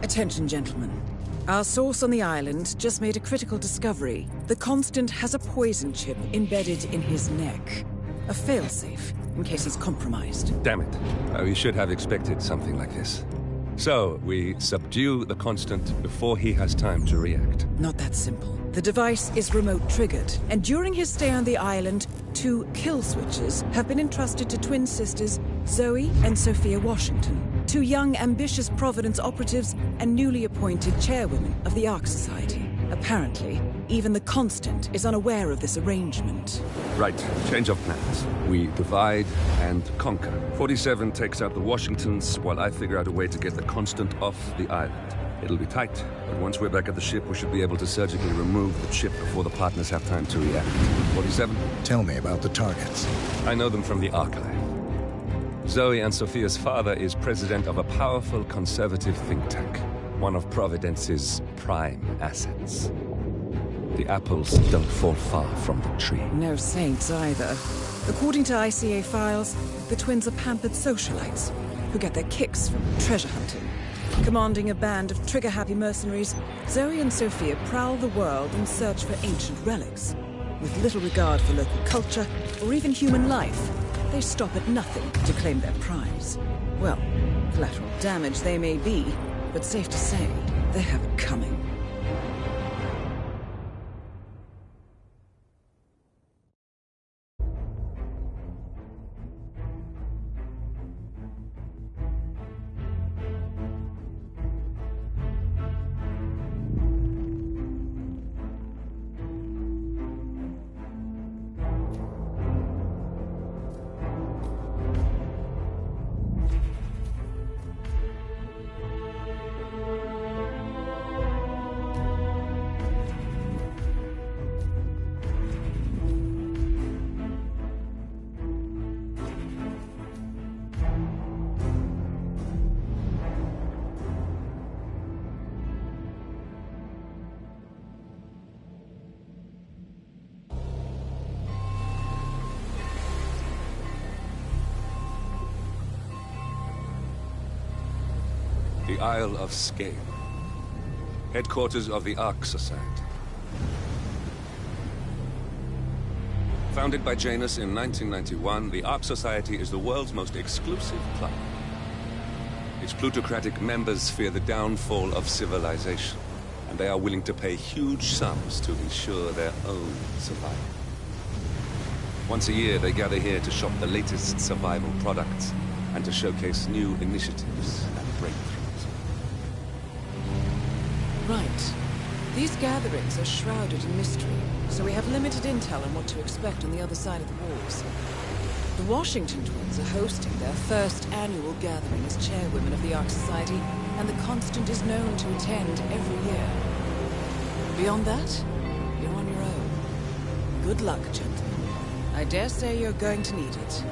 Attention, gentlemen. Our source on the island just made a critical discovery. The Constant has a poison chip embedded in his neck. A failsafe, in case he's compromised. Damn it. We should have expected something like this. So, we subdue the Constant before he has time to react. Not that simple. The device is remote-triggered, and during his stay on the island, 2 kill switches have been entrusted to twin sisters Zoe and Sophia Washington, 2 young, ambitious Providence operatives and newly appointed chairwomen of the Ark Society. Apparently, even the Constant is unaware of this arrangement. Right, change of plans. We divide and conquer. 47 takes out the Washingtons, while I figure out a way to get the Constant off the island. It'll be tight, but once we're back at the ship, we should be able to surgically remove the chip before the partners have time to react. 47? Tell me about the targets. I know them from the archive. Zoe and Sophia's father is president of a powerful conservative think tank, one of Providence's prime assets. The apples don't fall far from the tree. No saints either. According to ICA files, the twins are pampered socialites who get their kicks from treasure hunting. Commanding a band of trigger-happy mercenaries, Zoe and Sophia prowl the world in search for ancient relics. With little regard for local culture or even human life, they stop at nothing to claim their prize. Well, collateral damage they may be, but safe to say, they have it coming. The Isle of Skane, headquarters of the Ark Society. Founded by Janus in 1991, the Ark Society is the world's most exclusive club. Its plutocratic members fear the downfall of civilization, and they are willing to pay huge sums to ensure their own survival. Once a year, they gather here to shop the latest survival products and to showcase new initiatives and breakthroughs. Right. These gatherings are shrouded in mystery, so we have limited intel on what to expect on the other side of the walls. The Washington twins are hosting their first annual gathering as chairwomen of the Ark Society, and the Constant is known to attend every year. Beyond that, you're on your own. Good luck, gentlemen. I dare say you're going to need it.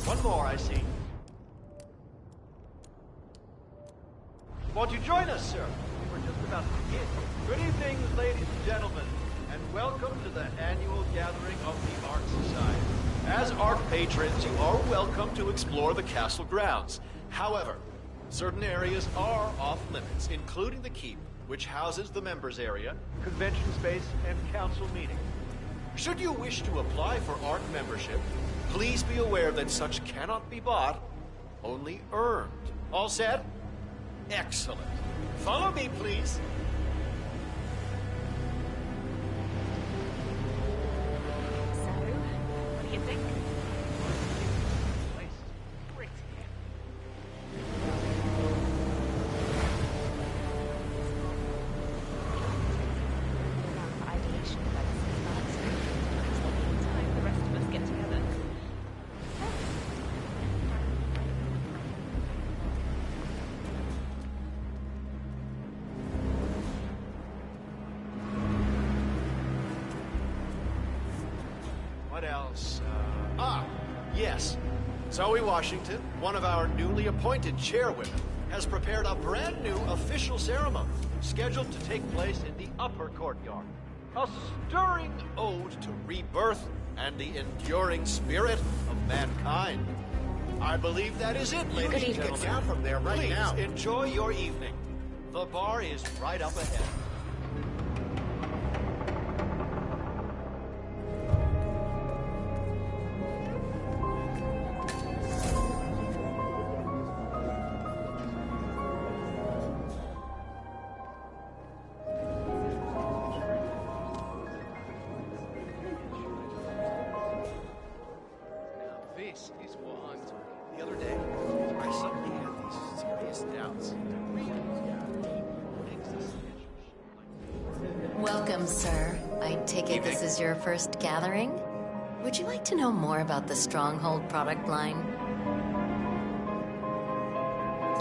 One more, I see. Won't you join us, sir? We were just about to begin. Good evening, ladies and gentlemen, and welcome to the annual gathering of the Ark Society. As Ark patrons, you are welcome to explore the castle grounds. However, certain areas are off limits, including the keep, which houses the members area, convention space, and council meeting. Should you wish to apply for ARC membership, please be aware that such cannot be bought, only earned. All set? Excellent. Follow me, please. So, what do you think? Place pretty. Around for ideation for like 6 months. It's not the time the rest of us get together. What else? Yes. Zoe Washington, one of our newly appointed chairwomen, has prepared a brand new official ceremony scheduled to take place in the upper courtyard. A stirring ode to rebirth and the enduring spirit of mankind. I believe that is it, ladies and gentlemen. Get down from there right Please now. enjoy your evening. The bar is right up ahead. This is what I'm talking. The other day, I suddenly had these serious doubts. Welcome, sir. I take it this is your first gathering? Would you like to know more about the Stronghold product line?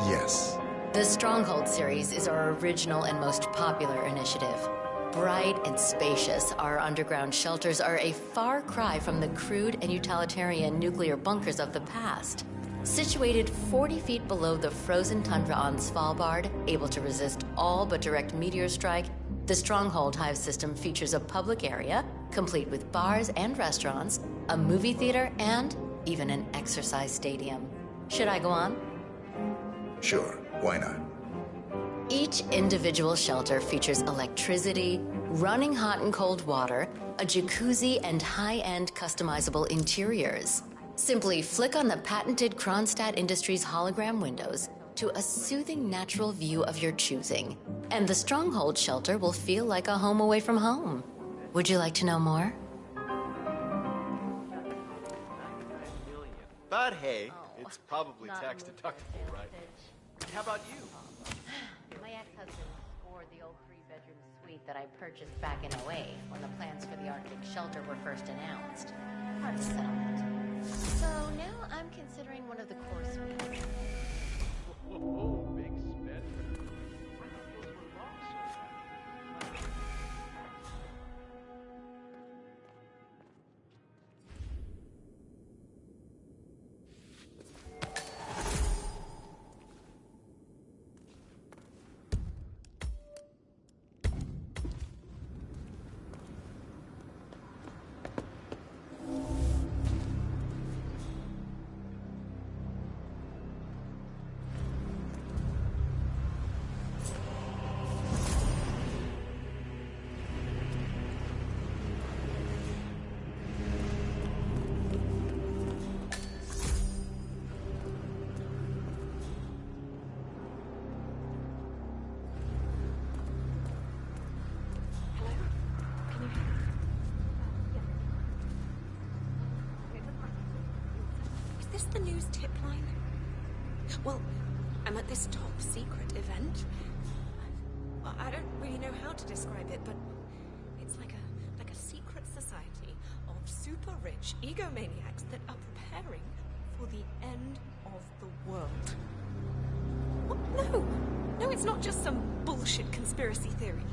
Yes. The Stronghold series is our original and most popular initiative. Bright and spacious, our underground shelters are a far cry from the crude and utilitarian nuclear bunkers of the past. Situated 40 feet below the frozen tundra on Svalbard, able to resist all but direct meteor strike, the Stronghold Hive system features a public area, complete with bars and restaurants, a movie theater, and even an exercise stadium. Should I go on? Sure. Why not? Each individual shelter features electricity, running hot and cold water, a jacuzzi, and high-end customizable interiors. Simply flick on the patented Kronstadt Industries hologram windows to a soothing natural view of your choosing, and the Stronghold shelter will feel like a home away from home. Would you like to know more? But hey, it's probably tax deductible, right? How about you? My ex-husband scored the old 3-bedroom suite that I purchased back in '08 when the plans for the Arctic shelter were first announced. Part of the settlement. So now I'm considering one of the core suites. Whoa, big spender. I thought those were long so fast. Is this the news tip line? Well, I'm at this top secret event. Well, I don't really know how to describe it, but it's like a secret society of super rich egomaniacs that are preparing for the end of the world. What? No, it's not just some bullshit conspiracy theory.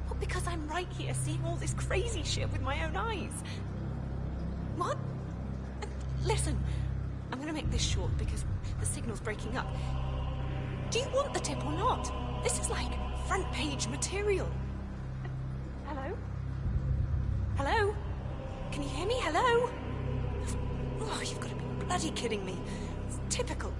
Well, because I'm right here seeing all this crazy shit with my own eyes. What? Listen, I'm gonna make this short because the signal's breaking up. Do you want the tip or not? This is like front page material. Hello? Hello? Can you hear me? Hello? Oh, you've got to be bloody kidding me. It's typical.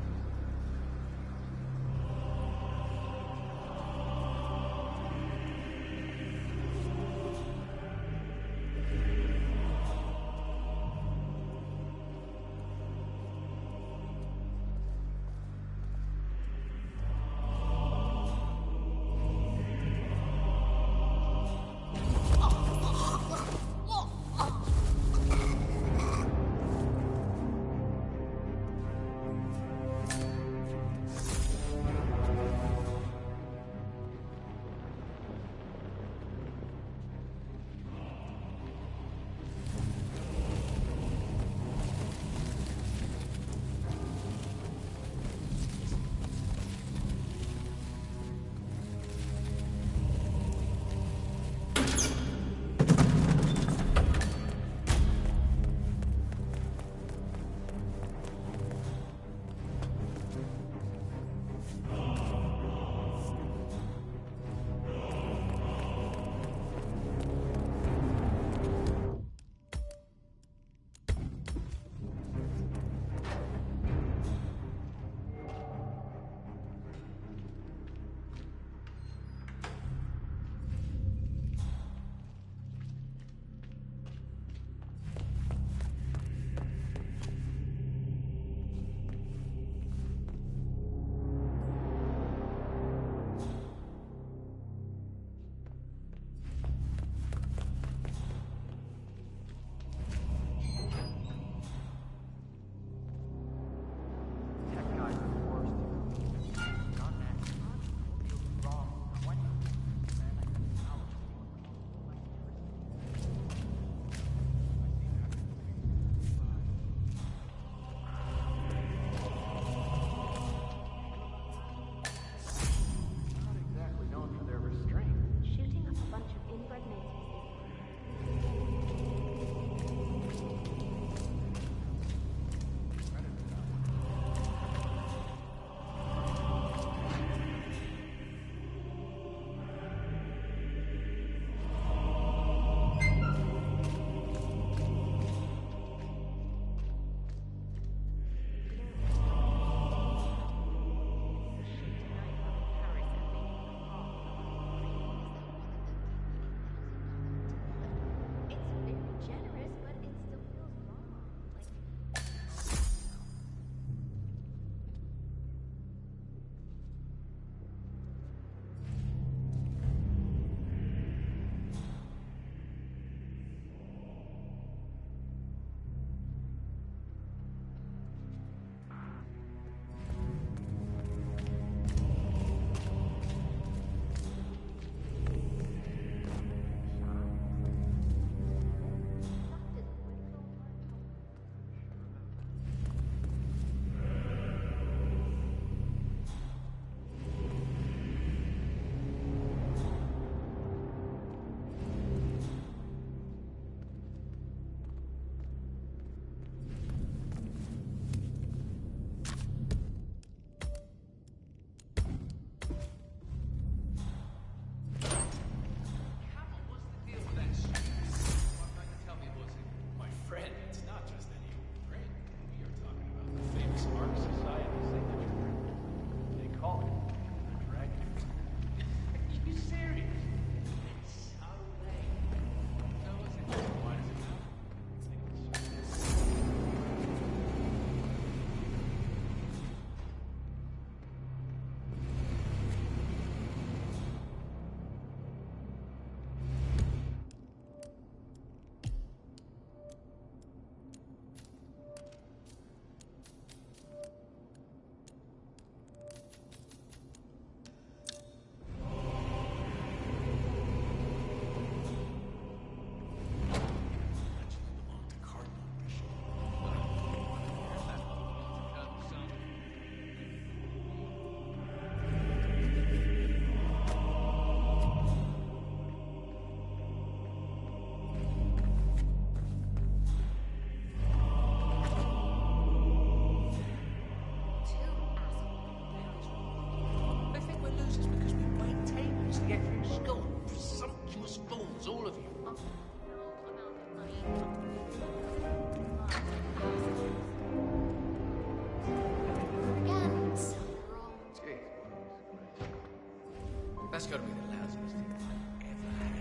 gotta be the lousiest thing I've ever had.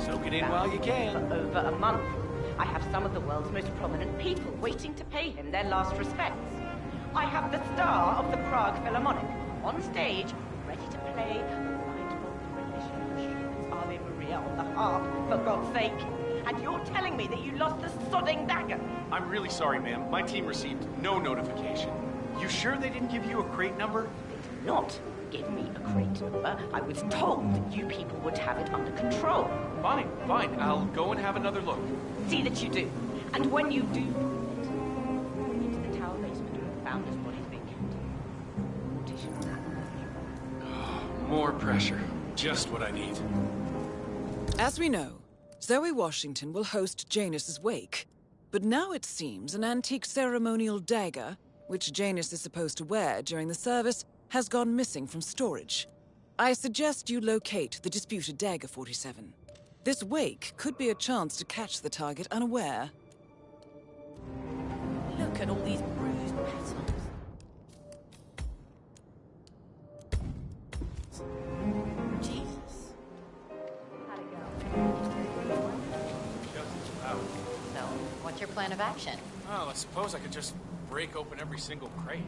Soak it in while you can. For over a month. I have some of the world's most prominent people waiting to pay him their last respects. I have the star of the Prague Philharmonic on stage, ready to play the blindfold rendition of Schubert Ave Maria on the harp, for God's sake. And you're telling me that you lost the sodding dagger? I'm really sorry, ma'am. My team received no notification. You sure they didn't give you a crate number? They did not give me a crate number. I was told that you people would have it under control. Fine, fine. I'll go and have another look. See that you do. And when you do, into the tower basement where the founder's body's being kept. Audition for that. More pressure. Just what I need. As we know, Zoe Washington will host Janus's wake. But now it seems an antique ceremonial dagger, which Janus is supposed to wear during the service, has gone missing from storage. I suggest you locate the disputed dagger 47. This wake could be a chance to catch the target unaware. Look at all these bruised petals. Jesus. How'd it go? Just out. So, what's your plan of action? Well, I suppose I could just break open every single crate.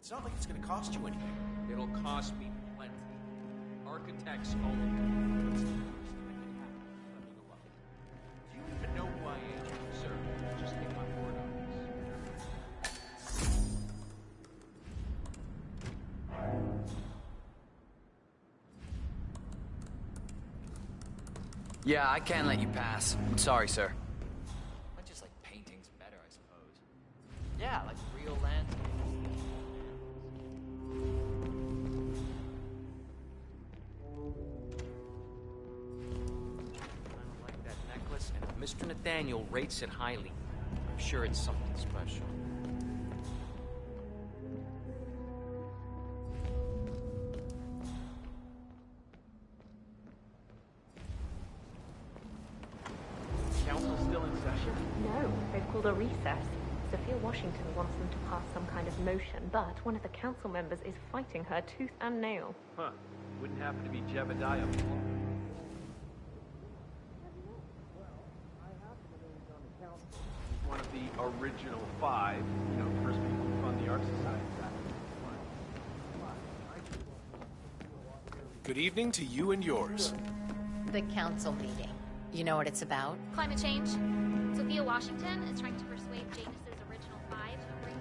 It's not like it's gonna cost you anything. It'll cost me plenty. Architects only. What's the worst that can happen? Let me go up. Do you even know who I am, sir? Just take my word on this. Yeah, I can't let you pass. I'm sorry, sir. I just like paintings better, I suppose. Yeah, like real landscapes. I don't like that necklace, and if Mr. Nathaniel rates it highly, I'm sure it's something special. Council still in session? No, they've called a recess. Sophia Washington wants them to pass some kind of motion, but one of the council members is fighting her tooth and nail. Huh. Wouldn't happen to be Jebediah. One of the original 5, you know, first people to fund the Art Society. Good evening to you and yours. The council meeting. You know what it's about? Climate change. Sophia Washington is trying to persuade Janus's original 5 to bring...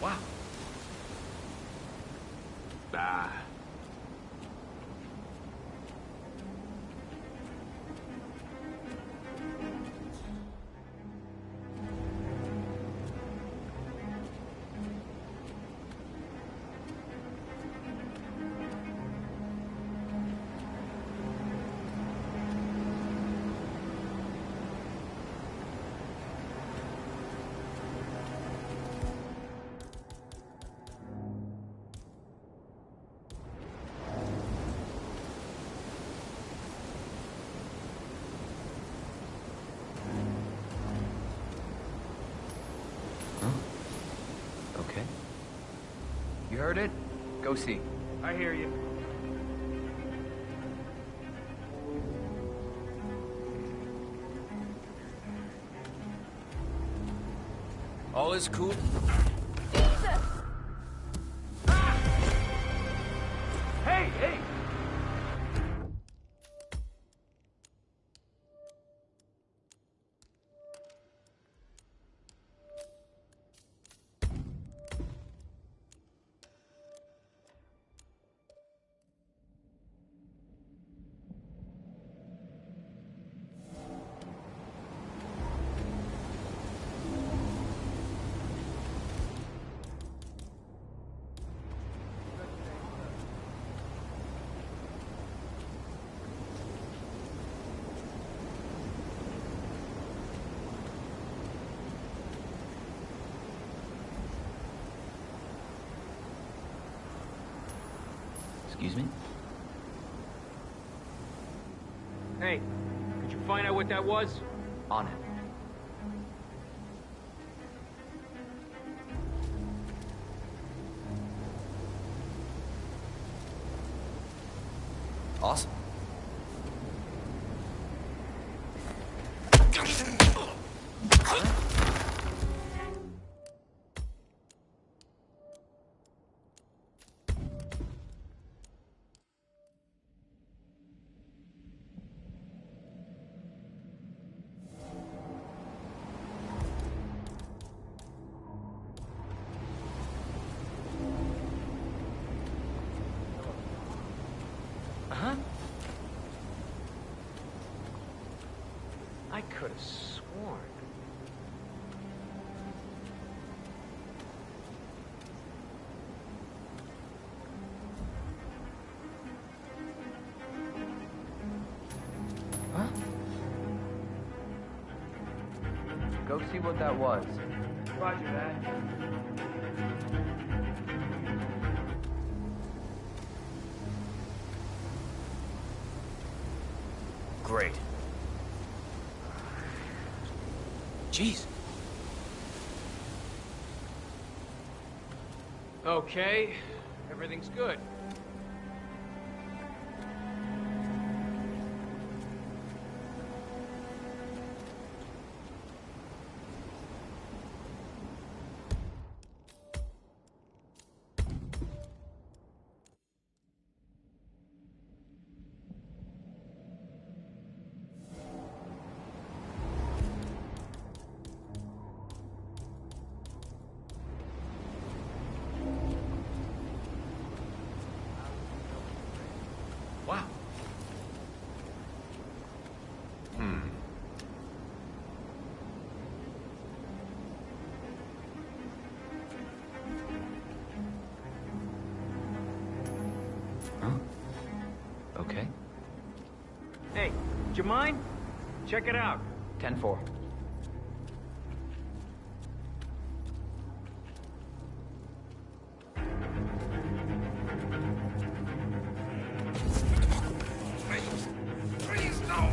Wow. Ah. heard it? Go see. I hear you. All is cool. Hey, hey! Excuse me? Hey, could you find out what that was? On it. Awesome. Huh? I could have sworn. Huh? Go see what that was. Roger that. Great. Jeez. Okay, everything's good. Wow. Huh? Okay. Hey, do you mind? Check it out. 10-4. Please, no!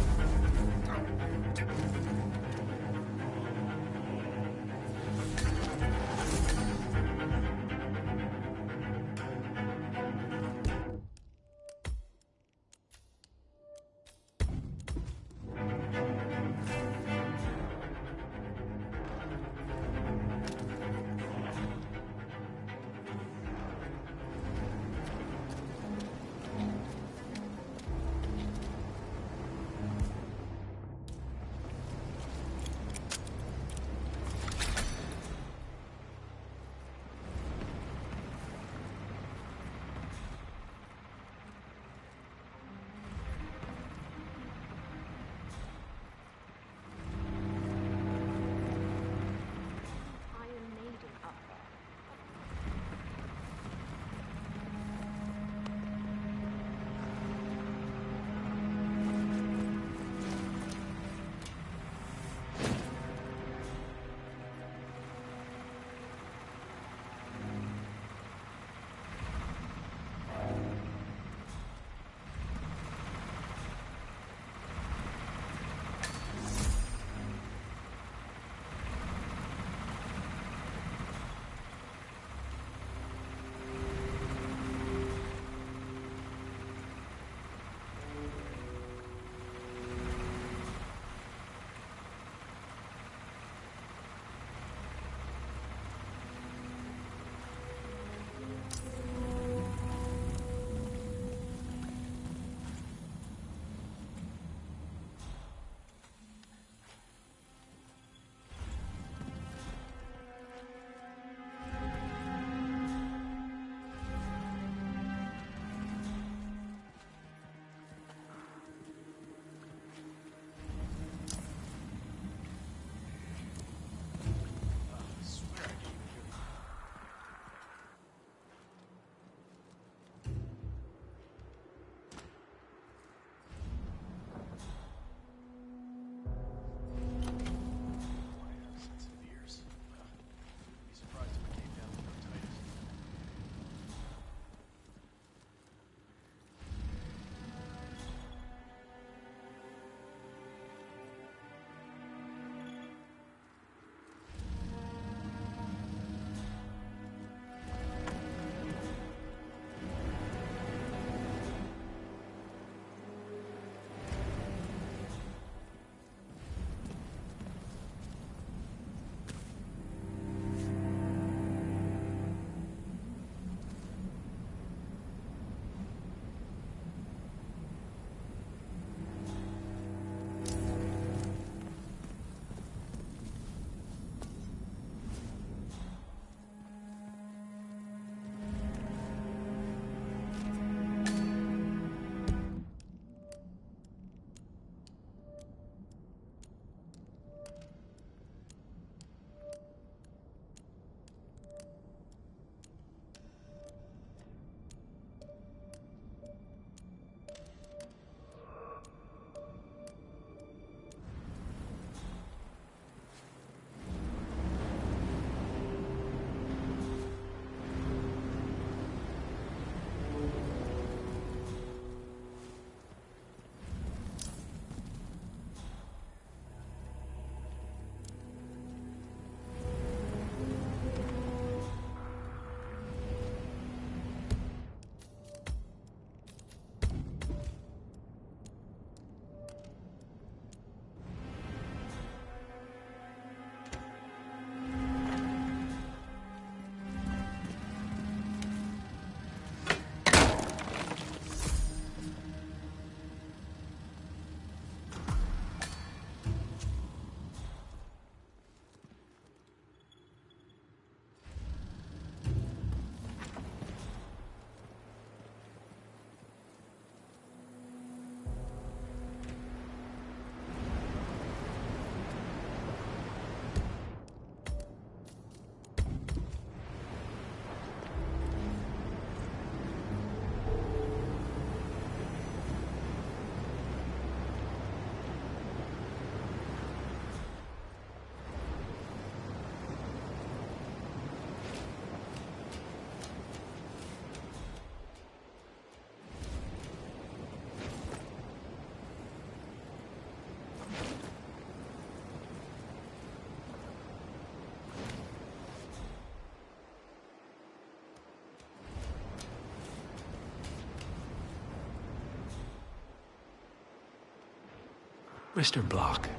Mr. Block,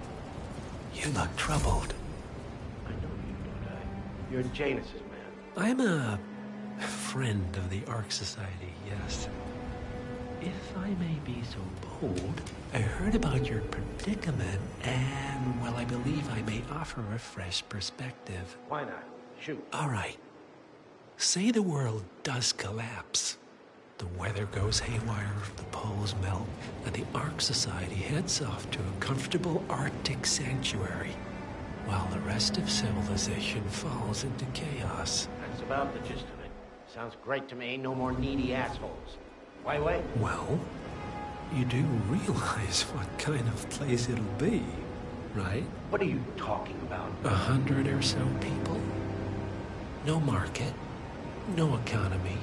you look troubled. I know you, don't I? You're Janus's man. I'm a friend of the Ark Society, yes. If I may be so bold, I heard about your predicament, and, well, I believe I may offer a fresh perspective. Why not? Shoot. All right. Say the world does collapse. The weather goes haywire, the poles melt, and the Ark Society heads off to a comfortable Arctic sanctuary, while the rest of civilization falls into chaos. That's about the gist of it. Sounds great to me. No more needy assholes. Why wait? Well, you do realize what kind of place it'll be, right? What are you talking about? 100 or so people. No market, no economy,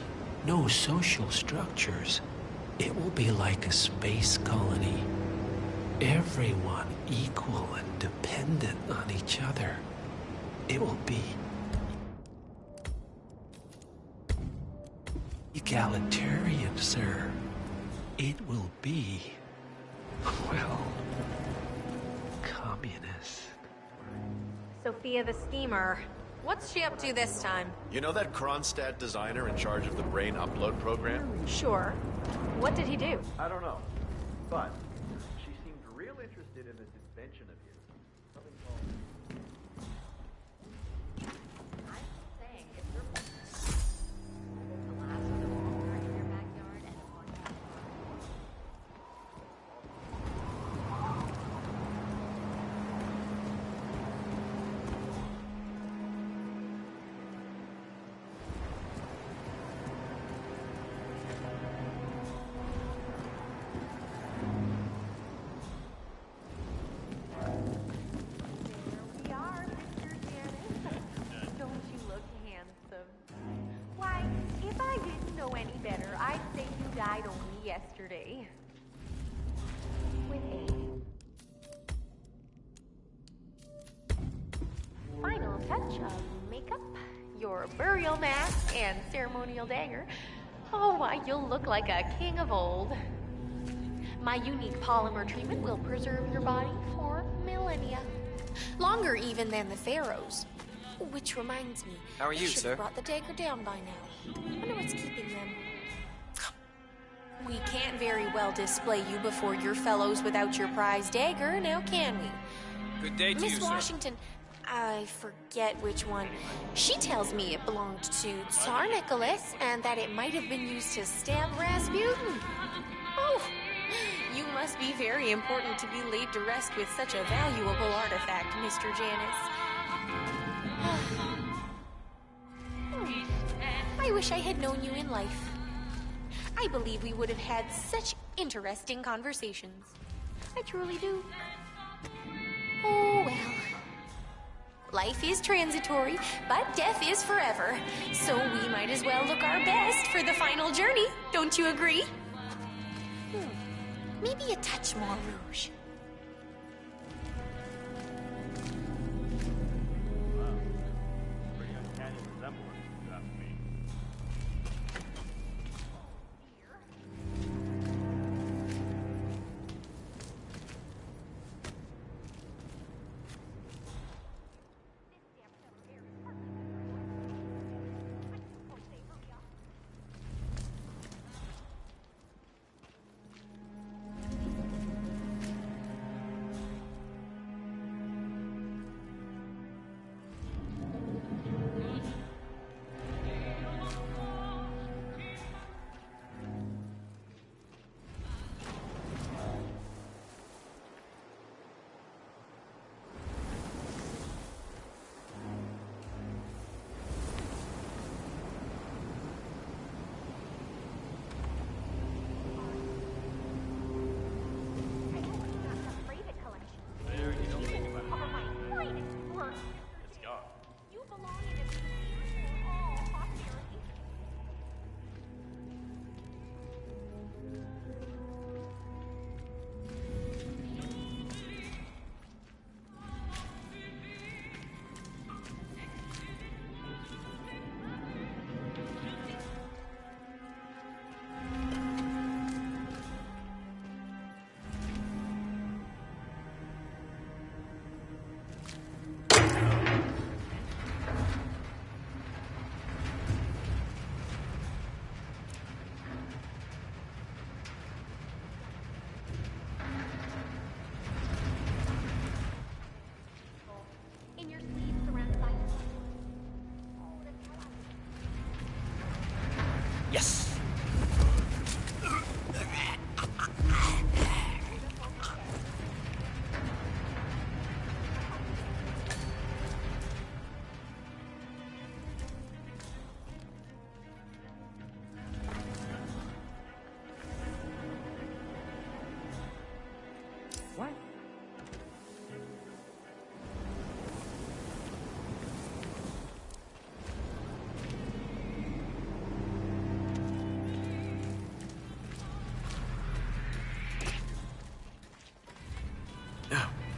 no social structures. It will be like a space colony. Everyone equal and dependent on each other. It will be egalitarian, sir. It will be, well, communist. Sophia the Schemer. What's she up to this time? You know that Kronstadt designer in charge of the brain upload program? Sure. What did he do? I don't know. But she seemed real interested in this invention of his. Something called... Yesterday. With a final touch of makeup, your burial mask, and ceremonial dagger, oh, why, you'll look like a king of old. My unique polymer treatment will preserve your body for millennia. Longer even than the pharaohs. Which reminds me, how are you, I should sir? have brought the dagger down by now. I wonder what's keeping them. We can't very well display you before your fellows without your prize dagger, now can we? Good day to you, Miss sir. Washington, I forget which one. She tells me it belonged to Tsar Nicholas and that it might have been used to stab Rasputin. Oh, you must be very important to be laid to rest with such a valuable artifact, Mr. Janus. I wish I had known you in life. I believe we would have had such interesting conversations. I truly do. Oh, well. Life is transitory, but death is forever. So we might as well look our best for the final journey. Don't you agree? Maybe a touch more rouge.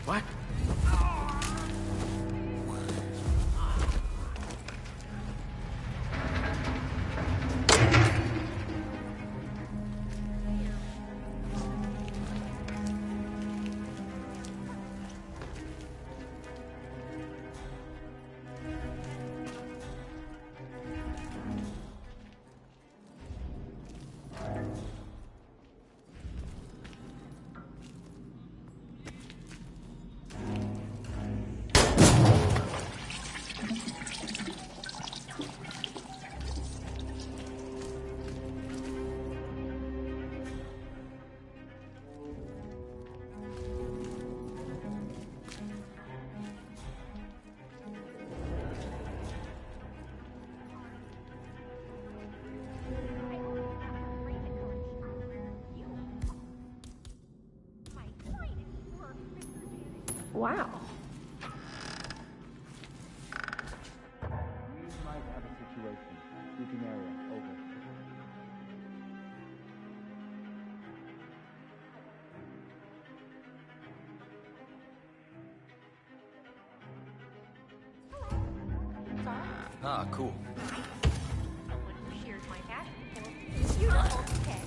What? Wow. We might have a situation. Sweeping area, over. Ah, cool. Someone who shares my passion for beautiful tech.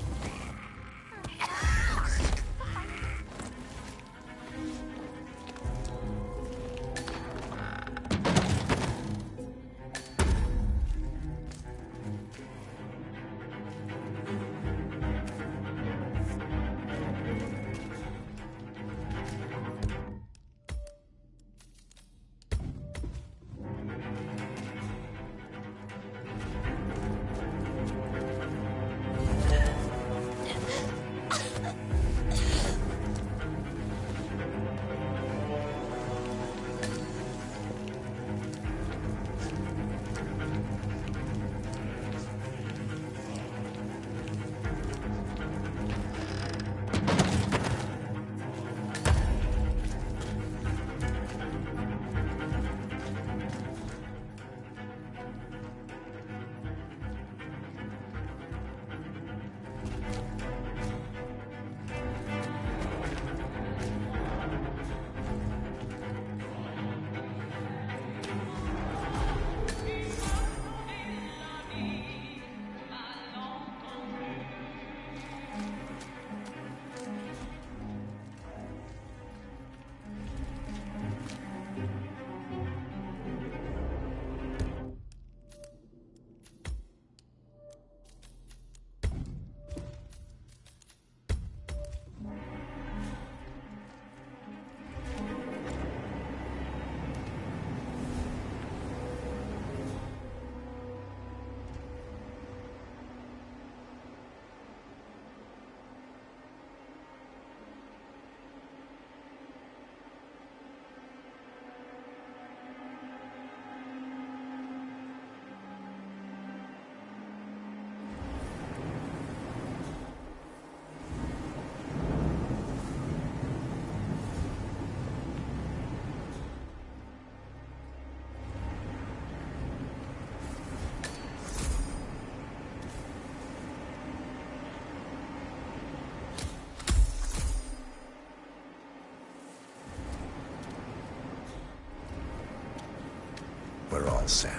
We're all set.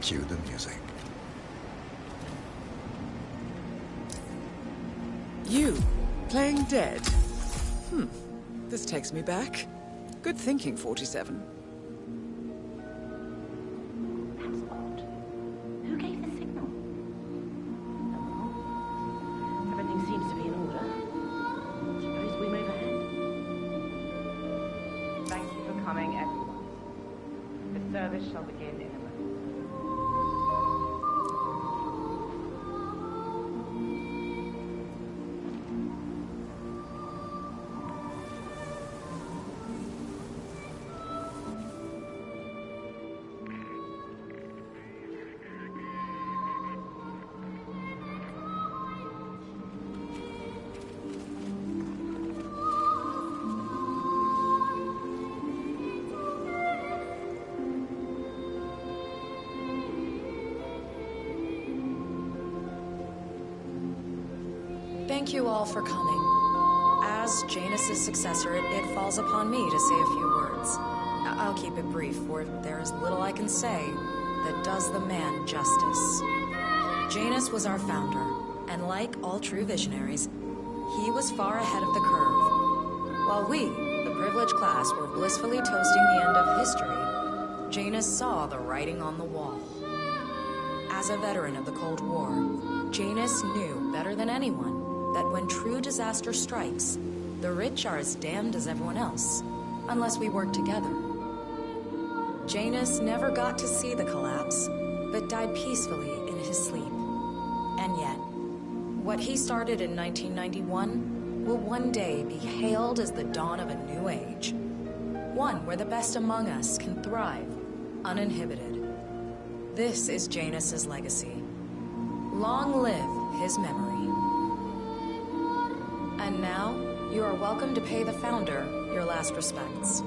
Cue the music. You, playing dead? This takes me back. Good thinking, 47. That's odd. Who gave the signal? Everything seems to be in order. Suppose we move ahead. Thank you for coming, everyone. The service shall begin in a moment. Thank you all for coming. As Janus's successor, it falls upon me to say a few words. I'll keep it brief, for there is little I can say that does the man justice. Janus was our founder, and like all true visionaries, he was far ahead of the curve. While we, the privileged class, were blissfully toasting the end of history, Janus saw the writing on the wall. As a veteran of the Cold War, Janus knew better than anyone that when true disaster strikes, the rich are as damned as everyone else, unless we work together. Janus never got to see the collapse, but died peacefully in his sleep. And yet, what he started in 1991 will one day be hailed as the dawn of a new age. One where the best among us can thrive, uninhibited. This is Janus's legacy. Long live his memory. And now, you are welcome to pay the founder your last respects.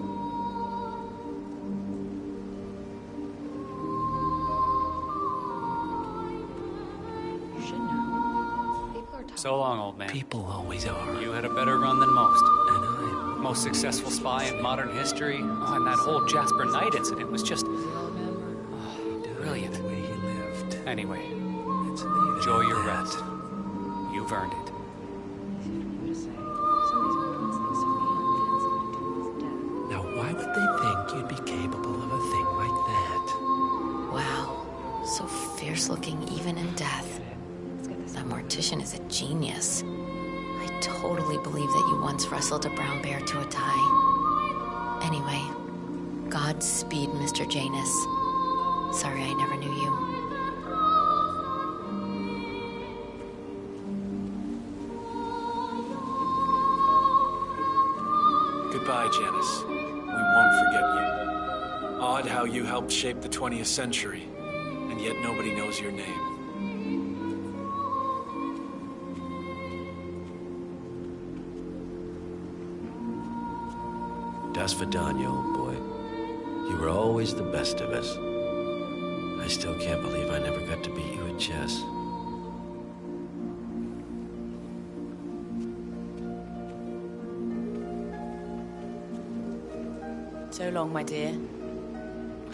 So long, old man. People always are. You had a better run than most. And I'm... Most successful spy in modern history. Oh, and that whole Jasper Knight incident was just... brilliant. The way he lived. Anyway, enjoy your rest. You've earned it. Now, why would they think you'd be capable of a thing like that? Wow, so fierce-looking even in death. That mortician is a genius. I totally believe that you once wrestled a brown bear to a tie. Anyway, Godspeed, Mr. Janus. Sorry I never knew you. Goodbye, Janus. We won't forget you. Odd how you helped shape the 20th century, and yet nobody knows your name. Das Vidania, old boy. You were always the best of us. I still can't believe I never got to beat you at chess. So long, my dear.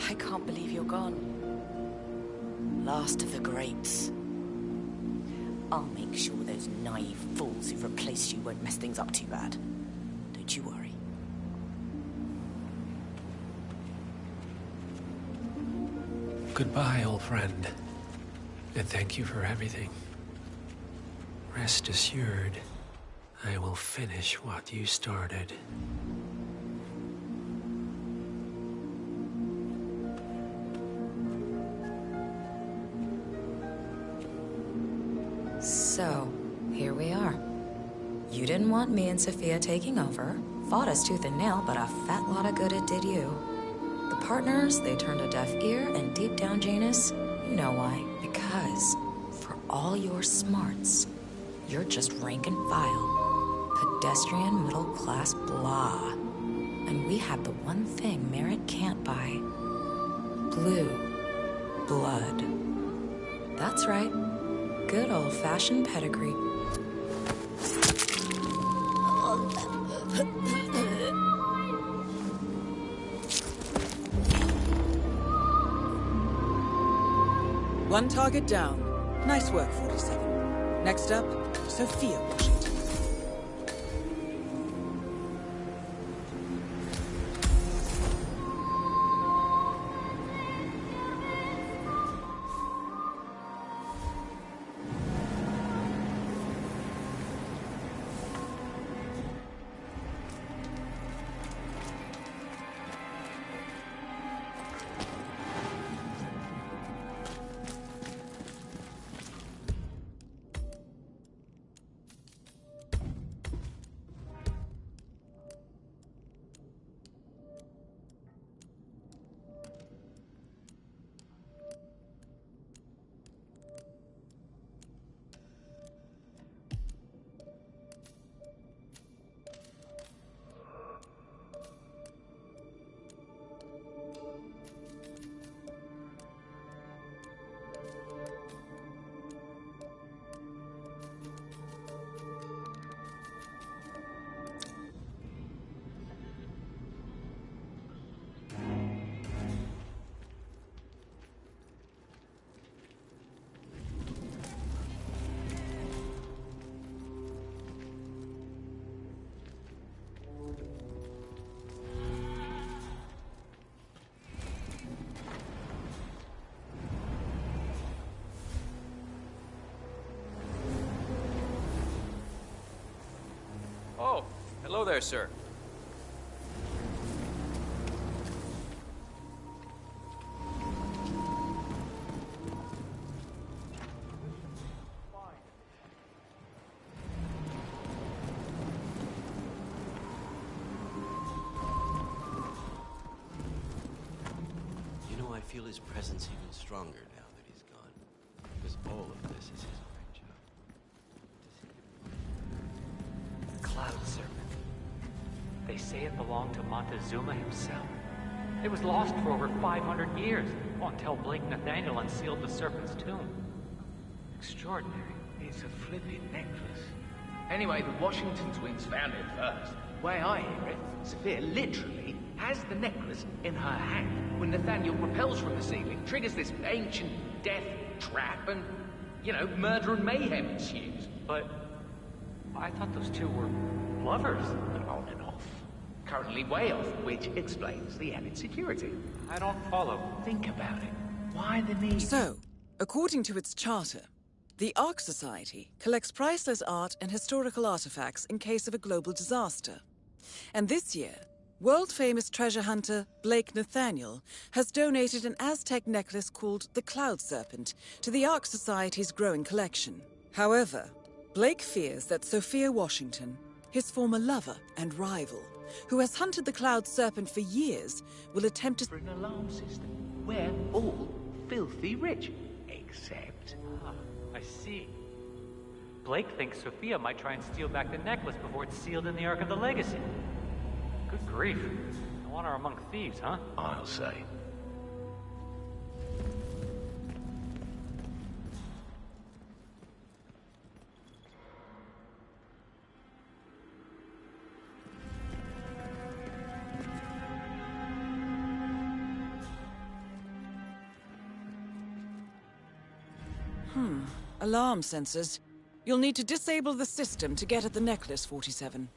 I can't believe you're gone. Last of the greats. I'll make sure those naive fools who've replaced you won't mess things up too bad. Don't you worry. Goodbye, old friend. And thank you for everything. Rest assured, I will finish what you started. So, here we are. You didn't want me and Sophia taking over, fought us tooth and nail, but a fat lot of good it did you. The partners, they turned a deaf ear, and deep down, Janus, you know why. Because, for all your smarts, you're just rank and file. Pedestrian, middle-class blah. And we have the one thing merit can't buy. Blue blood. That's right. Good old-fashioned pedigree. One target down. Nice work, 47. Next up, Sophia Washington. Oh, hello there, sir. You know, I feel his presence even stronger now that he's gone. Because all of this is his brainchild. The Cloud Serpent. They say it belonged to Montezuma himself. It was lost for over 500 years, until Blake Nathaniel unsealed the Serpent's tomb. Extraordinary. It's a flippin' necklace. Anyway, the Washington twins found it first. Way I hear it, Sophia literally has the necklace in her hand when Nathaniel repels from the ceiling, triggers this ancient death trap, and, you know, murder and mayhem ensues. But I thought those two were lovers. On and off. Currently way off, which explains the added security. I don't follow. Think about it. Why the need? So, according to its charter, the Ark Society collects priceless art and historical artifacts in case of a global disaster. And this year, world-famous treasure hunter Blake Nathaniel has donated an Aztec necklace called the Cloud Serpent to the Ark Society's growing collection. However, Blake fears that Sophia Washington, his former lover and rival, who has hunted the Cloud Serpent for years, will attempt to... For an alarm system. We're all filthy rich. Except... Ah, I see. Blake thinks Sophia might try and steal back the necklace before it's sealed in the Ark of the Legacy. Good grief. No honor among thieves, huh? I'll say. Alarm sensors. You'll need to disable the system to get at the necklace, 47.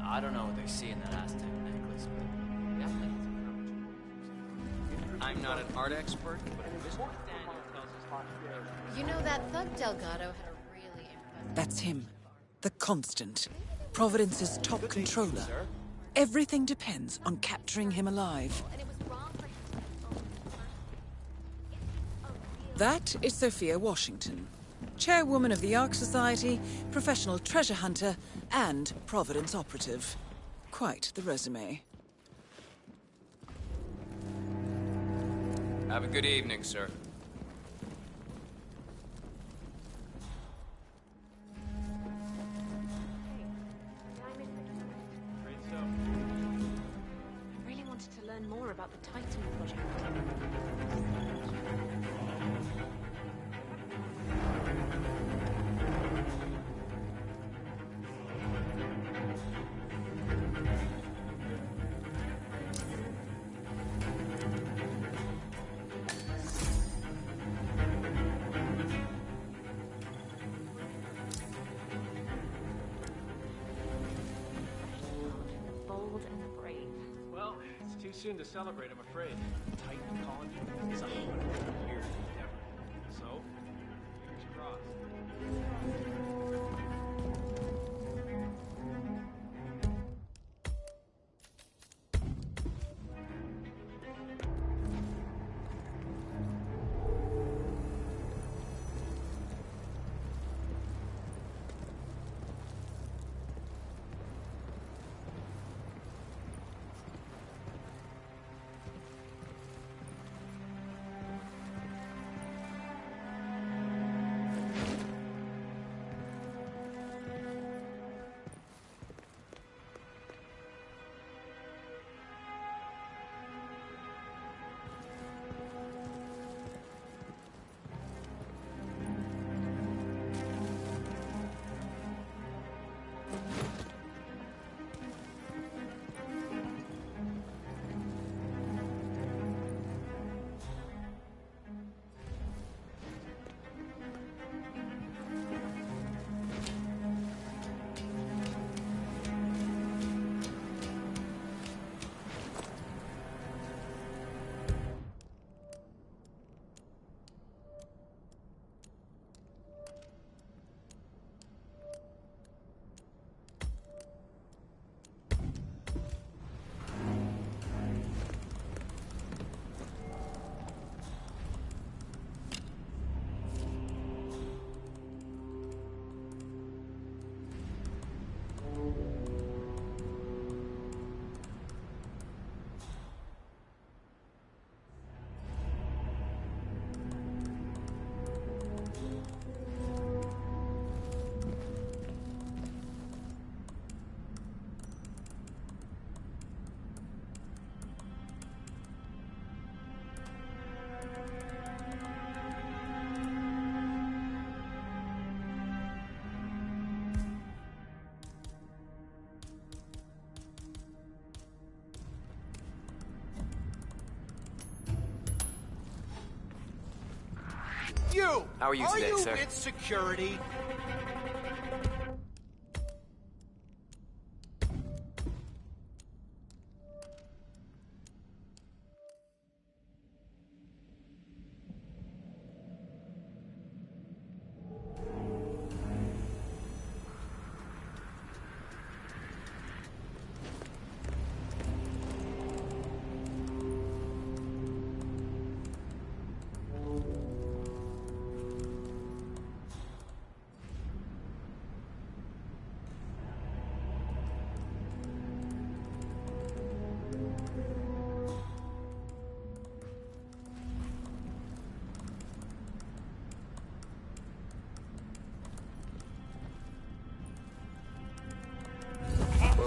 I don't know what they see in that Aztec necklace, but definitely I'm not an art expert, but Mr. Nathaniel tells us... You know, that thug Delgado had a really impressive... That's him. The Constant. Providence's top controller. Everything depends on capturing him alive. That is Sophia Washington, chairwoman of the Ark Society, professional treasure hunter, and Providence operative. Quite the resume. Have a good evening, sir. I really wanted to learn more about the Titan project. Bold and brave. Well, it's too soon to celebrate, I'm afraid. Titan Colony is 100 years endeavor. So, fingers crossed. You! How are you today, you sir? with security?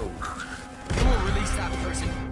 You will release that person.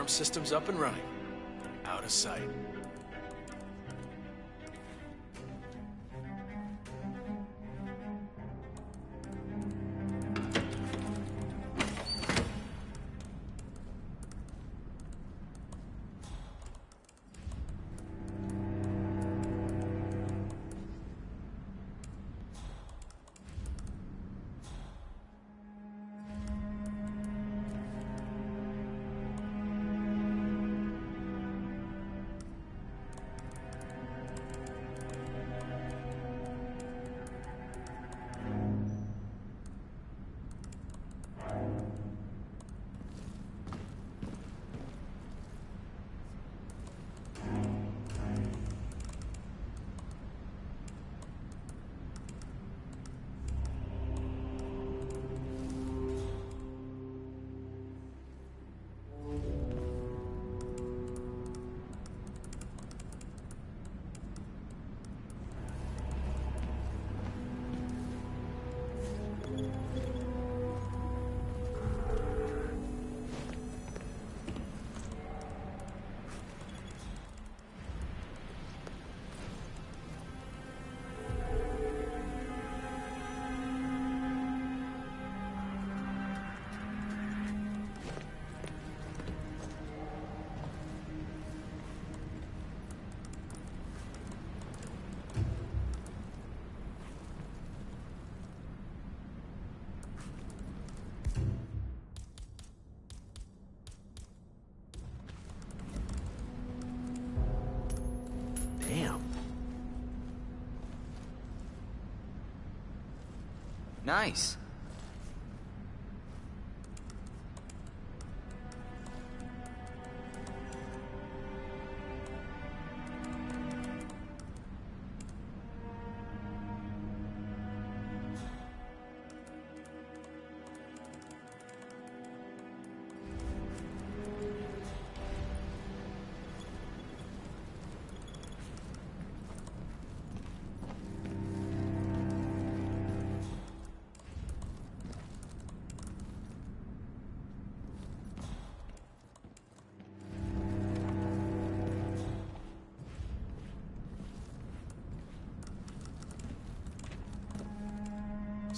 Alarm system's up and running. Out of sight. Nice.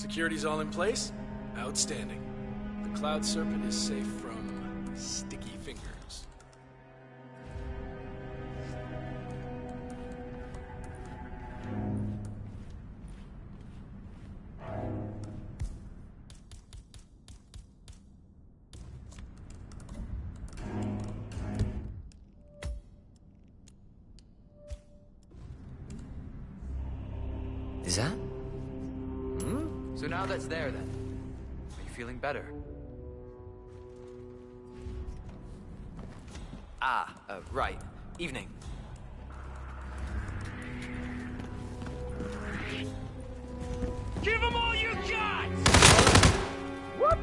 Security's all in place? Outstanding. The Cloud Serpent is safe from sticky fingers. Is that? So now that's there then. Are you feeling better? Right. Evening. Give them all you got! What?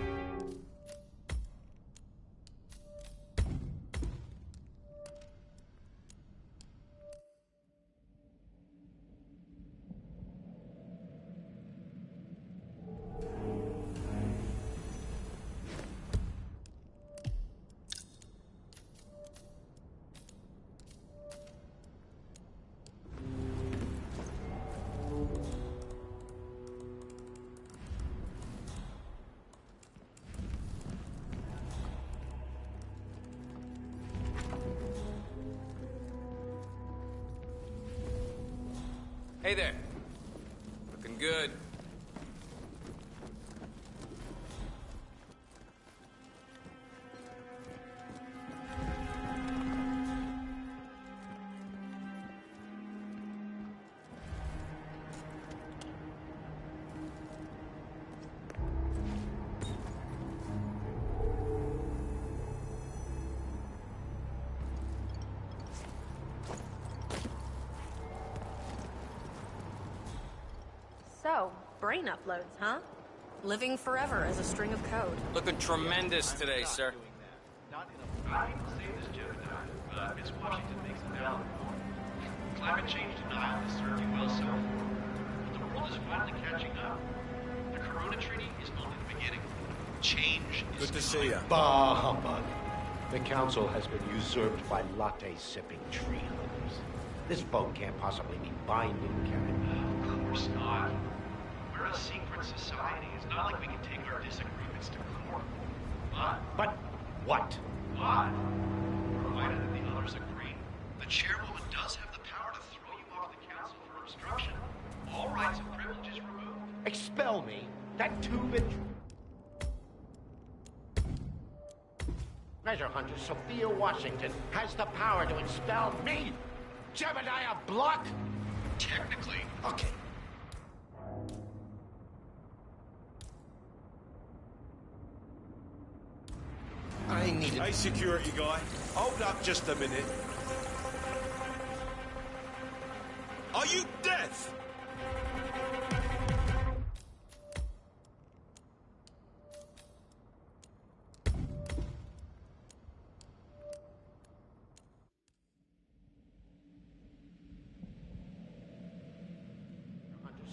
Hey there. Looking good. So, brain uploads, huh? Living forever as a string of code. Looking tremendous today, sir. I hate to say this, Gemini, but Miss Washington makes a valid point. Climate change denial has served you well so far. But the world is finally catching up. The Corona Treaty is only the beginning. Change is Good to see you. Bah humbug. The council has been usurped by latte-sipping tree huggers. This vote can't possibly be binding, can it? Of course not. We're a secret society. It's not like we can take our disagreements to court. But what? Provided that the others agree, the chairwoman does have the power to throw you off the council for obstruction. All rights and privileges removed. Expel me? That two-bit... Treasure hunter Sophia Washington has the power to expel me, Jebediah Block? Technically. Okay. I need it. Hey, security guy. Hold up just a minute. Are you deaf?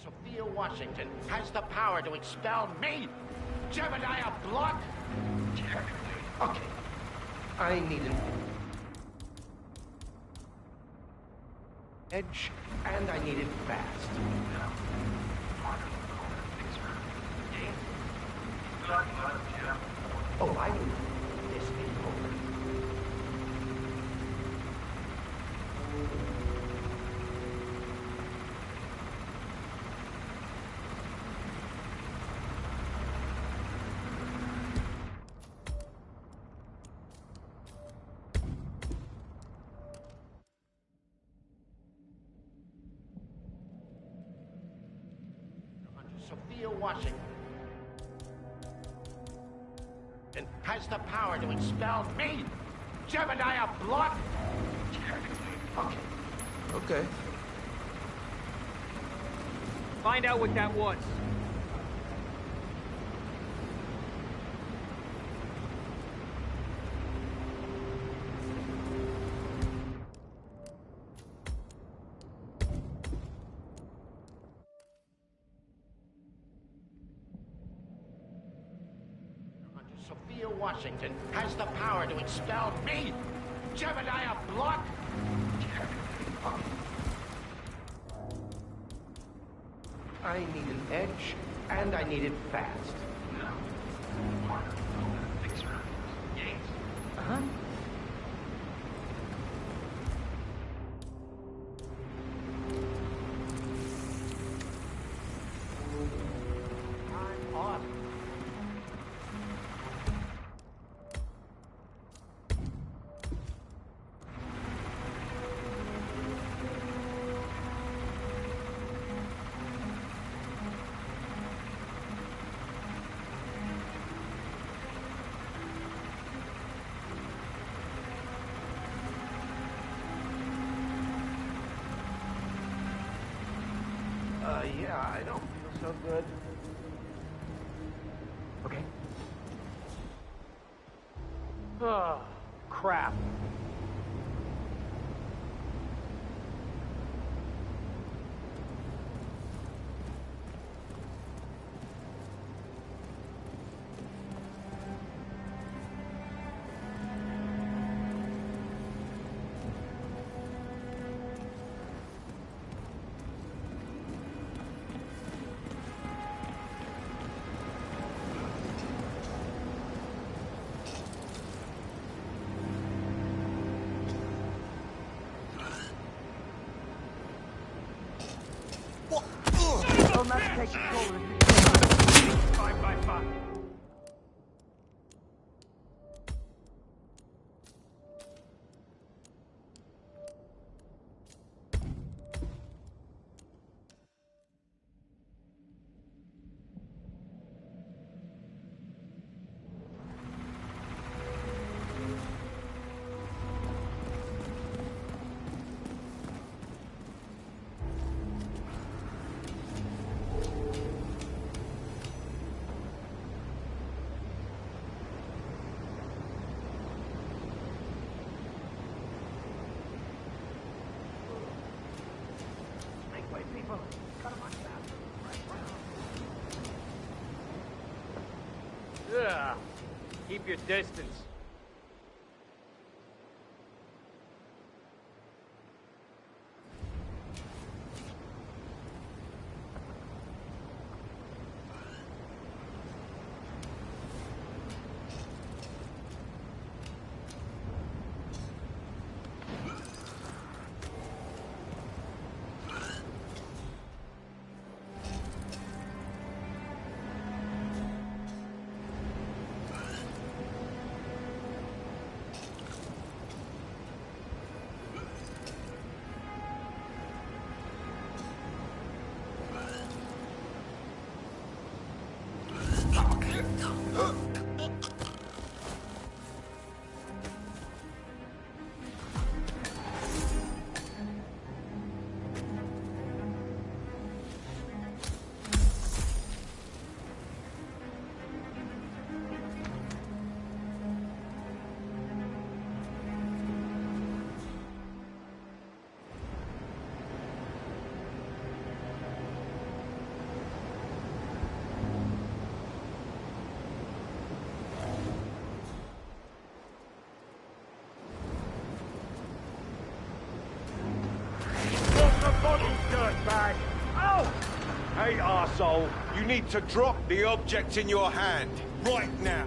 Sophia Washington has the power to expel me, Jebediah Block? Technically. Okay. I need an edge, and I need it fast. Oh, I do. This is over. Sophia Washington and has the power to expel me, Jebediah Block? Okay. Okay. Find out what that was. Sophia Washington has the power to expel me, Jebediah Block? I need an edge, And I need it fast. Uh-huh. I'm on. Yeah, I don't feel so good. Okay. Oh, crap. I'll not take control of it. Bye. Make way, people. Cut him on fast. Right round. Ugh. Keep your distance. Dirtbag! Oh! Hey, arsehole, you need to drop the object in your hand, right now.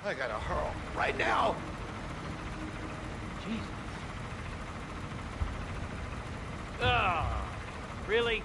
I gotta hurl right now. Jesus. Ah, really?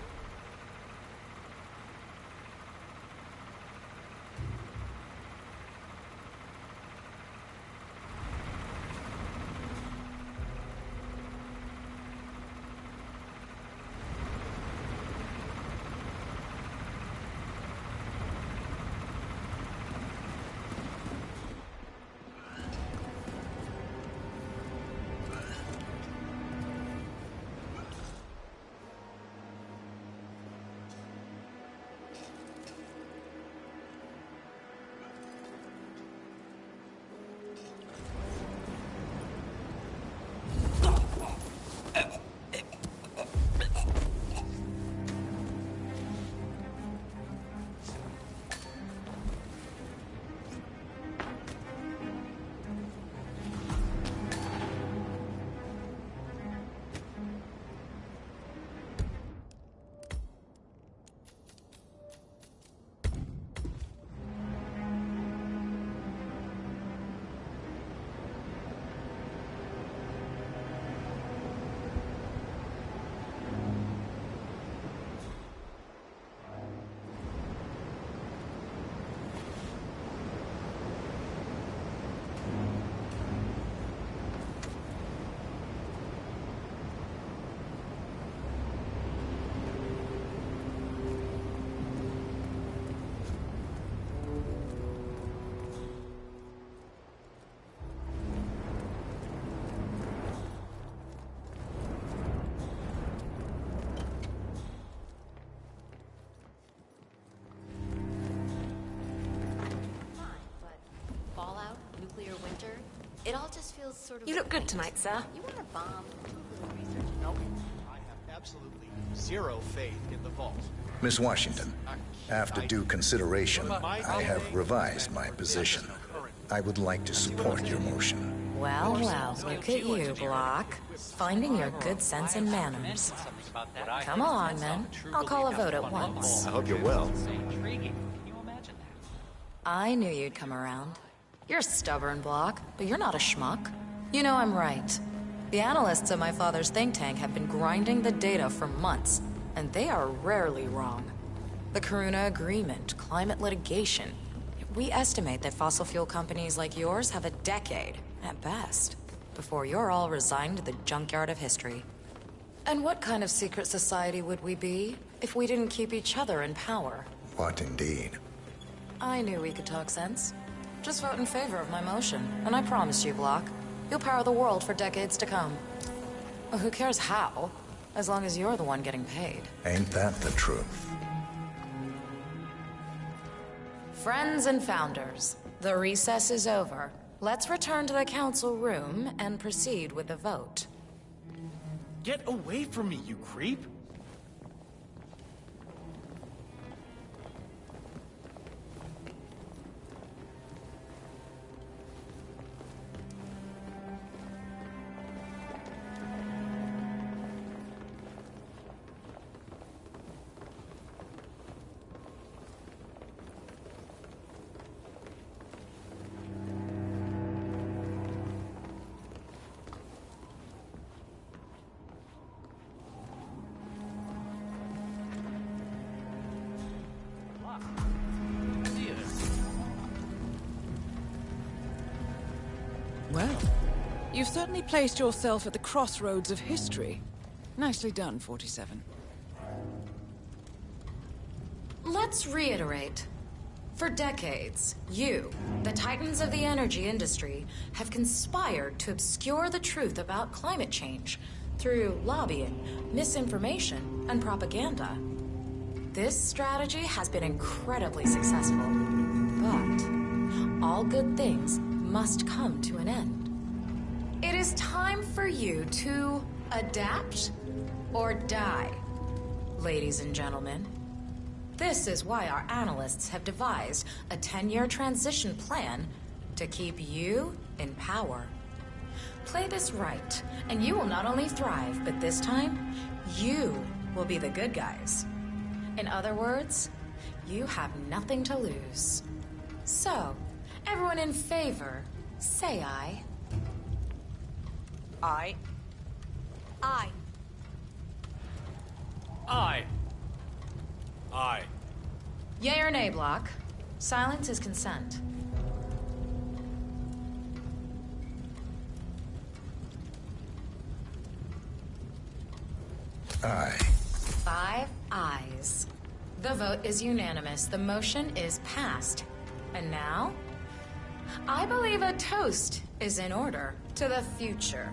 It all just feels sort of... You look good tonight, sir. You want a bomb? Research, no? I have absolutely zero faith in the vault. Miss Washington, after due consideration, I have revised my position. I would like to support your motion. Well, well, look at you, Block. Finding your good sense and manners. Come along, then. I'll call a vote at once. I hope you're well. I knew you'd come around. You're stubborn, Block, but you're not a schmuck. You know I'm right. The analysts at my father's think tank have been grinding the data for months, and they are rarely wrong. The Karuna Agreement, climate litigation. We estimate that fossil fuel companies like yours have a decade, at best, before you're all resigned to the junkyard of history. And what kind of secret society would we be if we didn't keep each other in power? What indeed? I knew we could talk sense. Just vote in favor of my motion, and I promise you, Block, you'll power the world for decades to come. Well, who cares how, as long as you're the one getting paid. Ain't that the truth? Friends and founders, the recess is over. Let's return to the council room and proceed with the vote. Get away from me, you creep! Well, you've certainly placed yourself at the crossroads of history. Nicely done, 47. Let's reiterate. For decades, you, the titans of the energy industry, have conspired to obscure the truth about climate change through lobbying, misinformation, and propaganda. This strategy has been incredibly successful, but all good things must come to an end. It is time for you to adapt or die, ladies and gentlemen. This is why our analysts have devised a 10-year transition plan to keep you in power. Play this right, and you will not only thrive, but this time, you will be the good guys. In other words, you have nothing to lose. So, everyone in favor, say aye. Aye. Aye. Aye. Aye. Yay or nay, Block? Silence is consent. Aye. 5 ayes. The vote is unanimous. The motion is passed. And now, I believe a toast is in order to the future.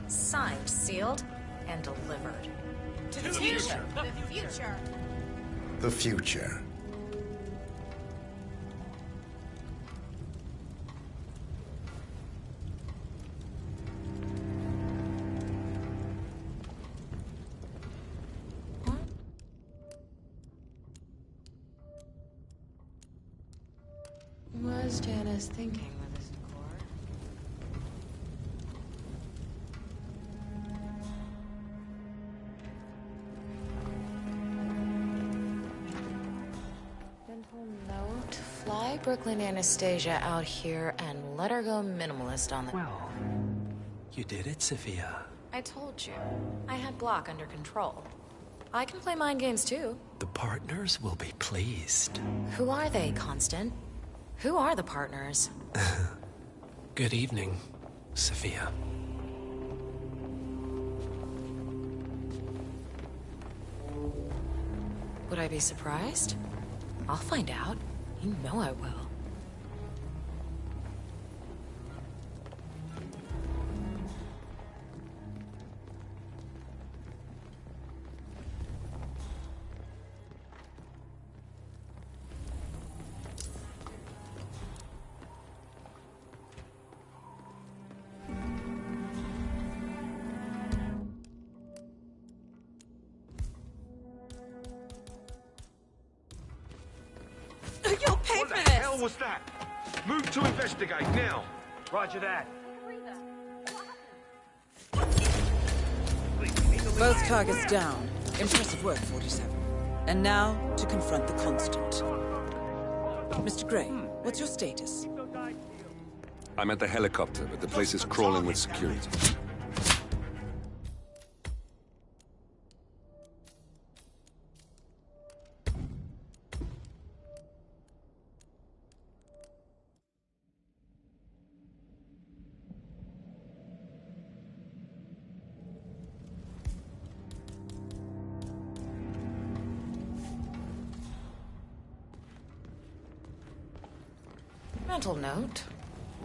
Signed, sealed, and delivered. To the future. The future. The future. What was Janice thinking with this decor? Gentle note, fly Brooklyn Anastasia out here and let her go minimalist on the... Well, you did it, Sophia. I told you, I had Block under control. I can play mind games too. The partners will be pleased. Who are they, Constant? Who are the partners? Good evening, Sophia. Would I be surprised? I'll find out. You know I will. hell was that? Move to investigate, now! Roger that. Both targets down. Impressive work, 47. And now, to confront the Constant. Mr. Gray, what's your status? I'm at the helicopter, but the place is crawling with security. Mental note.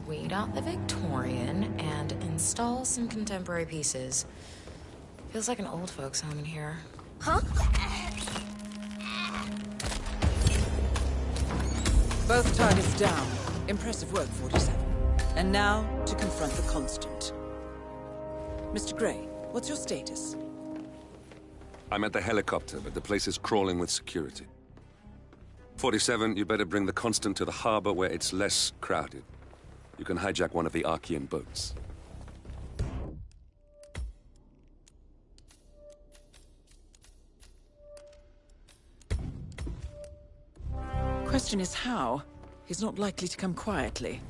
Weed out the Victorian and install some contemporary pieces. Feels like an old folks' home in here. Huh? Both targets down. Impressive work, 47. And now, to confront the Constant. Mr. Gray, what's your status? I'm at the helicopter, but the place is crawling with security. 47, you better bring the Constant to the harbor where it's less crowded. You can hijack one of the Archean boats. Question is how? He's not likely to come quietly.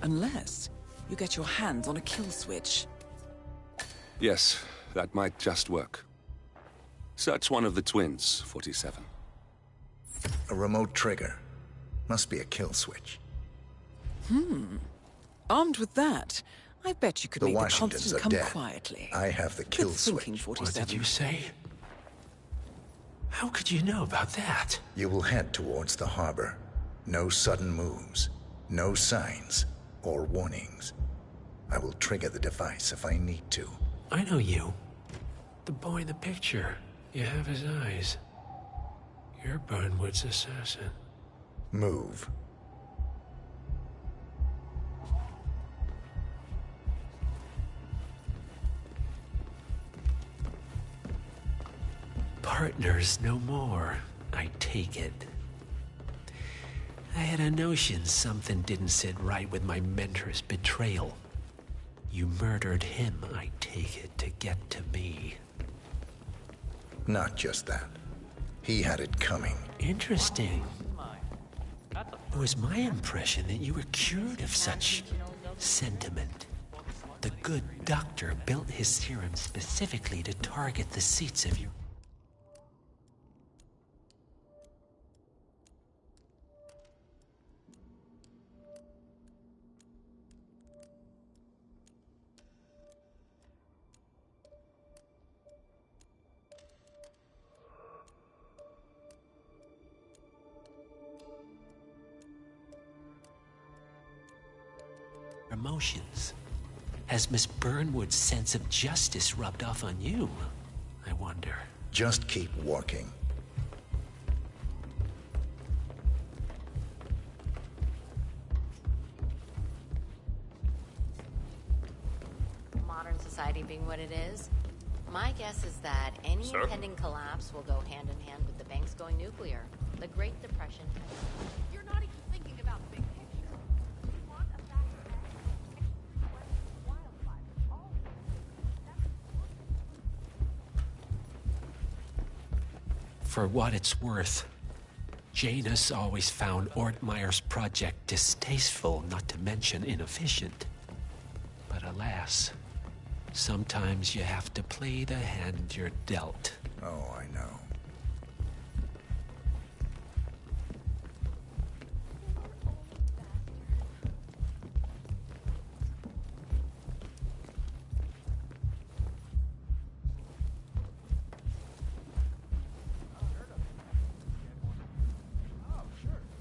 Unless you get your hands on a kill switch. Yes, that might just work. Search one of the twins, 47. A remote trigger. Must be a kill switch. Armed with that, I bet you could The make the Washingtons Constant are come dead. quietly. I have the kill Good thinking, switch. 47. What did you say? How could you know about that? You will head towards the harbor. No sudden moves. No signs or warnings. I will trigger the device if I need to. I know you. The boy in the picture. You have his eyes. You're Burnwood's assassin. Move. Partners no more, I take it. I had a notion something didn't sit right with my mentor's betrayal. You murdered him, I take it, to get to me. Not just that. He had it coming. Interesting. It was my impression that you were cured of such sentiment. The good doctor built his serum specifically to target the seats of your... emotions. Has Miss Burnwood's sense of justice rubbed off on you? I wonder. Just keep walking. Modern society being what it is, my guess is that any Sir? impending collapse will go hand in hand with the banks going nuclear. The Great Depression has... You're not even thinking about the big picture. You want a faster wildfire. All For what it's worth, Janus always found Ortmeyer's project distasteful, not to mention inefficient. But alas, sometimes you have to play the hand you're dealt. Oh, I know.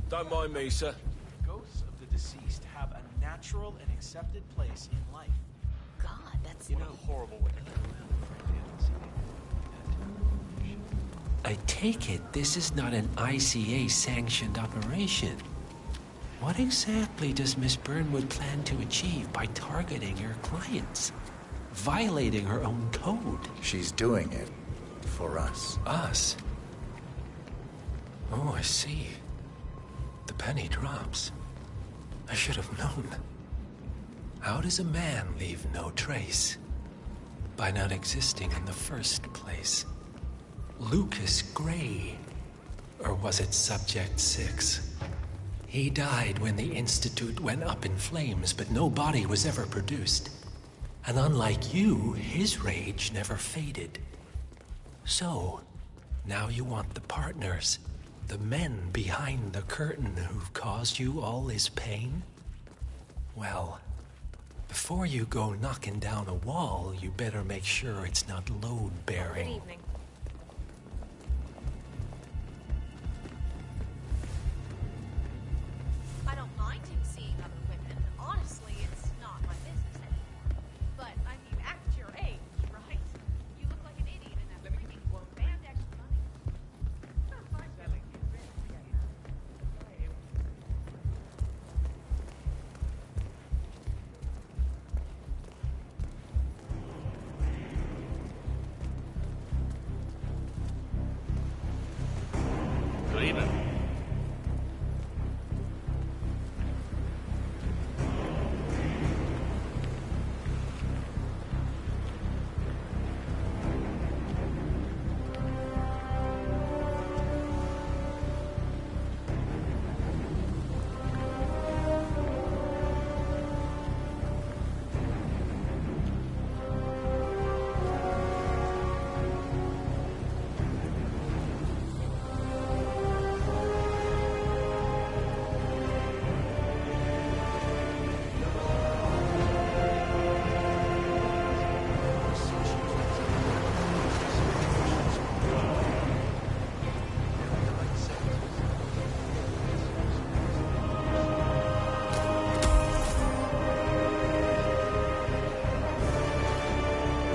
Don't mind me, sir. Ghosts of the deceased have a natural and accepted place in life. God, that's... You know, horrible way to live around. I take it this is not an ICA-sanctioned operation. What exactly does Miss Burnwood plan to achieve by targeting your clients? Violating her own code? She's doing it for us. Us? Oh, I see. The penny drops. I should have known. How does a man leave no trace? By not existing in the first place. Lucas Gray. Or was it Subject 6? He died when the Institute went up in flames, but no body was ever produced. And unlike you, his rage never faded. So, now you want the partners, the men behind the curtain who've caused you all this pain? Well, before you go knocking down a wall, you better make sure it's not load-bearing. Good evening. I don't mind him seeing other women. Honestly, it's not my business anymore. But, I mean, at your age, right? You look like an idiot in that freaking band extra money. Good evening.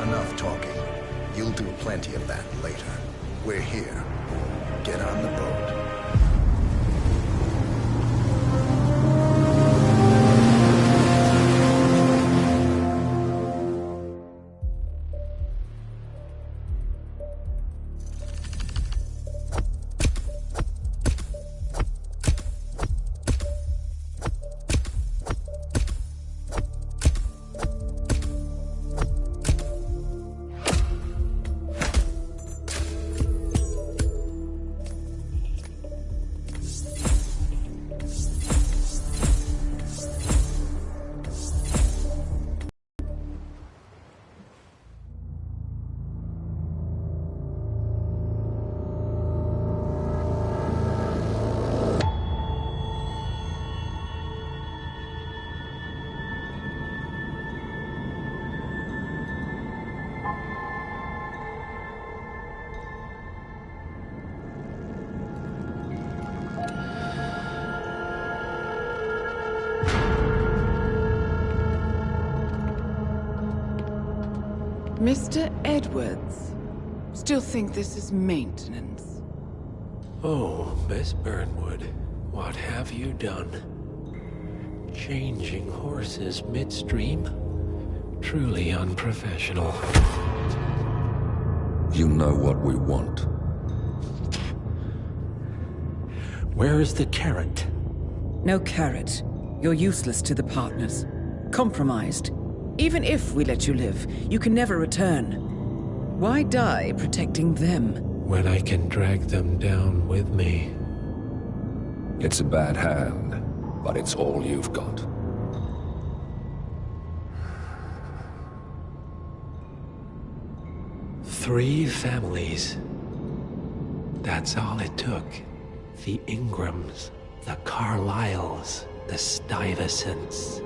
Enough talking. You'll do plenty of that later. We're here. Get on the boat. Mr. Edwards, still think this is maintenance? Oh, Miss Burnwood, what have you done? Changing horses midstream? Truly unprofessional. You know what we want. Where's the carrot? No carrot. You're useless to the partners. Compromised. Even if we let you live, you can never return. Why die protecting them? When I can drag them down with me. It's a bad hand, but it's all you've got. Three families. That's all it took. The Ingrams, the Carlyles, the Stuyvesants.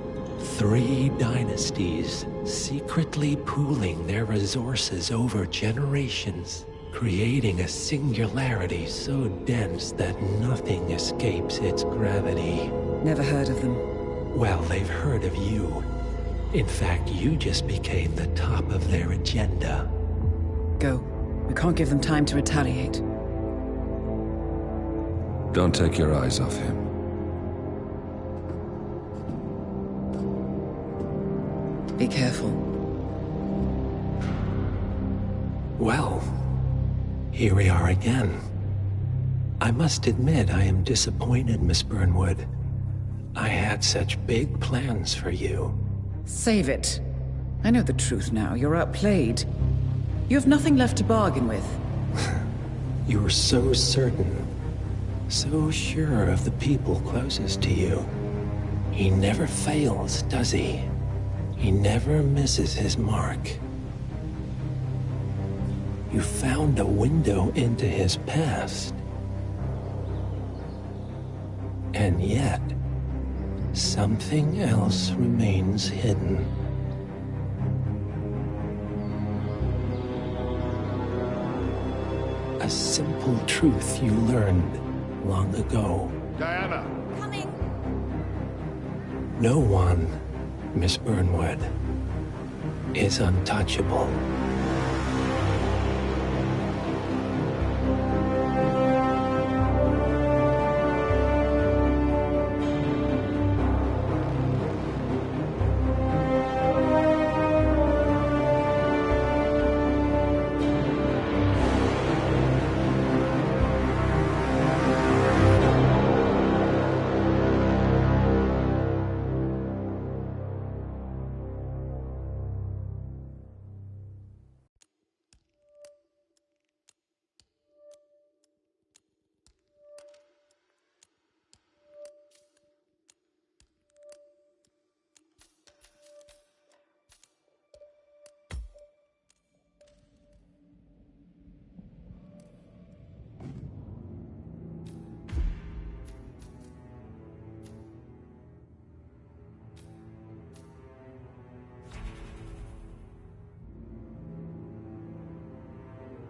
3 dynasties, secretly pooling their resources over generations, creating a singularity so dense that nothing escapes its gravity. Never heard of them. Well, they've heard of you. In fact, you just became the top of their agenda. Go. We can't give them time to retaliate. Don't take your eyes off him. Be careful. Well, here we are again. I must admit I am disappointed, Miss Burnwood. I had such big plans for you. Save it. I know the truth now. You're outplayed. You have nothing left to bargain with. You were so certain, so sure of the people closest to you. He never fails, does he? He never misses his mark. You found a window into his past. And yet, something else remains hidden. A simple truth you learned long ago. Diana! Coming! No one, Miss Burnwood, is untouchable.